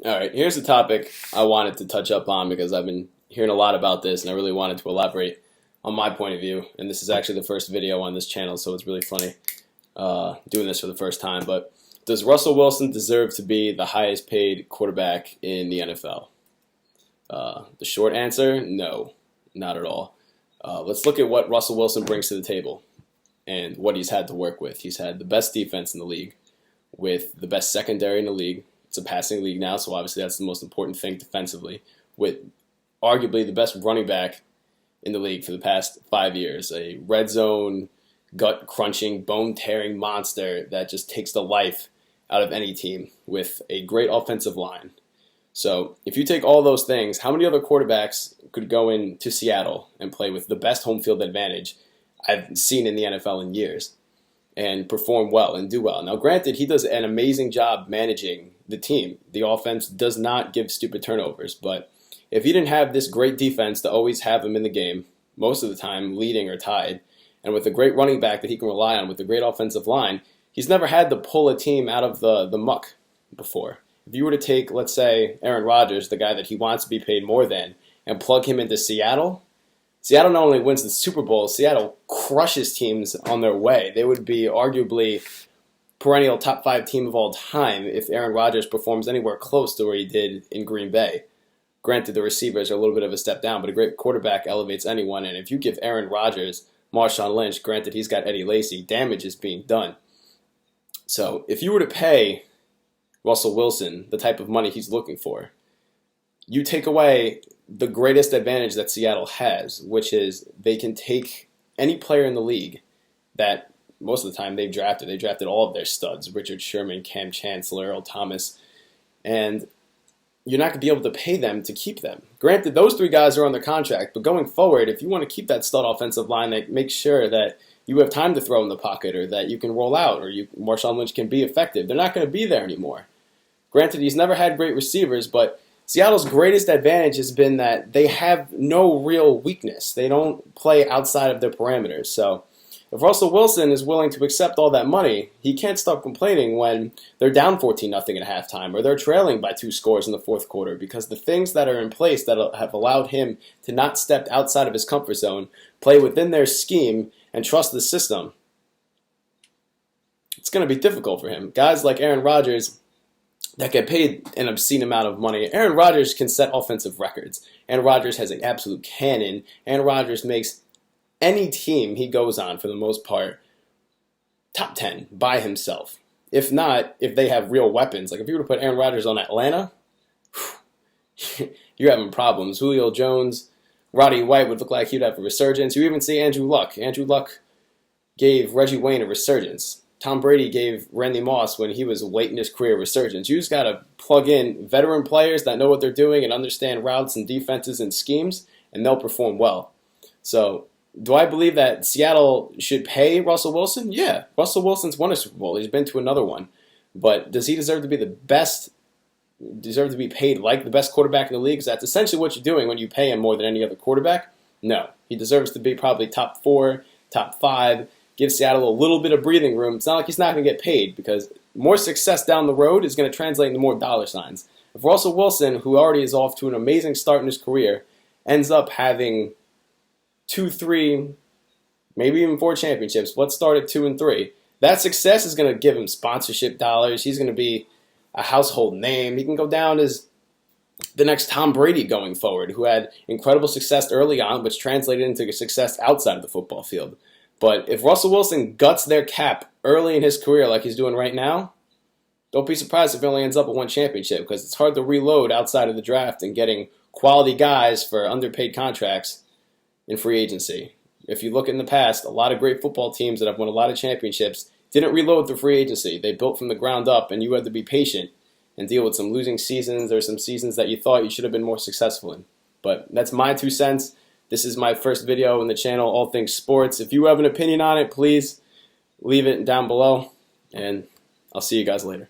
All right, here's a topic I wanted to touch up on because I've been hearing a lot about this and I really wanted to elaborate on my point of view. And this is actually the first video on this channel, so it's really funny doing this for the first time. But does Russell Wilson deserve to be the highest paid quarterback in the NFL? The short answer, no, not at all. Let's look at what Russell Wilson brings to the table and what he's had to work with. He's had the best defense in the league with the best secondary in the league. It's a passing league now, so obviously that's the most important thing defensively, with arguably the best running back in the league for the past 5 years, a red zone, gut-crunching, bone-tearing monster that just takes the life out of any team with a great offensive line. So if you take all those things, how many other quarterbacks could go into Seattle and play with the best home field advantage I've seen in the NFL in years and perform well and do well? Now, granted, he does an amazing job managing the team. The offense does not give stupid turnovers, but if he didn't have this great defense to always have him in the game, most of the time leading or tied, and with a great running back that he can rely on with a great offensive line, he's never had to pull a team out of the muck before. If you were to take, let's say, Aaron Rodgers, the guy that he wants to be paid more than, and plug him into Seattle, Seattle not only wins the Super Bowl, Seattle crushes teams on their way. They would be arguably perennial top 5 team of all time if Aaron Rodgers performs anywhere close to where he did in Green Bay. Granted, the receivers are a little bit of a step down, but a great quarterback elevates anyone. And if you give Aaron Rodgers Marshawn Lynch, granted he's got Eddie Lacy, damage is being done. So if you were to pay Russell Wilson the type of money he's looking for, you take away the greatest advantage that Seattle has, which is they can take any player in the league that most of the time they've drafted. They drafted all of their studs, Richard Sherman, Cam Chancellor, Earl Thomas, and you're not going to be able to pay them to keep them. Granted, those 3 guys are on their contract, but going forward, if you want to keep that stud offensive line, that make sure that you have time to throw in the pocket or that you can roll out or Marshawn Lynch can be effective, they're not going to be there anymore. Granted, he's never had great receivers, but Seattle's greatest advantage has been that they have no real weakness. They don't play outside of their parameters. So if Russell Wilson is willing to accept all that money, he can't stop complaining when they're down 14-0 at halftime or they're trailing by 2 scores in the fourth quarter, because the things that are in place that have allowed him to not step outside of his comfort zone, play within their scheme, and trust the system, it's going to be difficult for him. Guys like Aaron Rodgers that get paid an obscene amount of money. Aaron Rodgers can set offensive records. Aaron Rodgers has an absolute cannon. Aaron Rodgers makes any team he goes on, for the most part, top 10 by himself. If not, if they have real weapons. Like if you were to put Aaron Rodgers on Atlanta, you're having problems. Julio Jones, Roddy White would look like he'd have a resurgence. You even see Andrew Luck. Andrew Luck gave Reggie Wayne a resurgence. Tom Brady gave Randy Moss, when he was late in his career, resurgence. You just got to plug in veteran players that know what they're doing and understand routes and defenses and schemes, and they'll perform well. So, do I believe that Seattle should pay Russell Wilson? Yeah. Russell Wilson's won a Super Bowl. He's been to another one. But does he deserve to be deserve to be paid like the best quarterback in the league? Because that's essentially what you're doing when you pay him more than any other quarterback. No. He deserves to be probably top 4, top 5, give Seattle a little bit of breathing room. It's not like he's not going to get paid, because more success down the road is going to translate into more dollar signs. If Russell Wilson, who already is off to an amazing start in his career, ends up having 2, 3, maybe even 4 championships, let's start at 2 and 3, that success is going to give him sponsorship dollars. He's going to be a household name. He can go down as the next Tom Brady going forward, who had incredible success early on, which translated into success outside of the football field. But if Russell Wilson guts their cap early in his career like he's doing right now, don't be surprised if he only ends up with 1 championship, because it's hard to reload outside of the draft and getting quality guys for underpaid contracts in free agency. If you look in the past, a lot of great football teams that have won a lot of championships didn't reload through free agency. They built from the ground up, and you had to be patient and deal with some losing seasons or some seasons that you thought you should have been more successful in. But that's my 2 cents. This is my first video on the channel, All Things Sports. If you have an opinion on it, please leave it down below, and I'll see you guys later.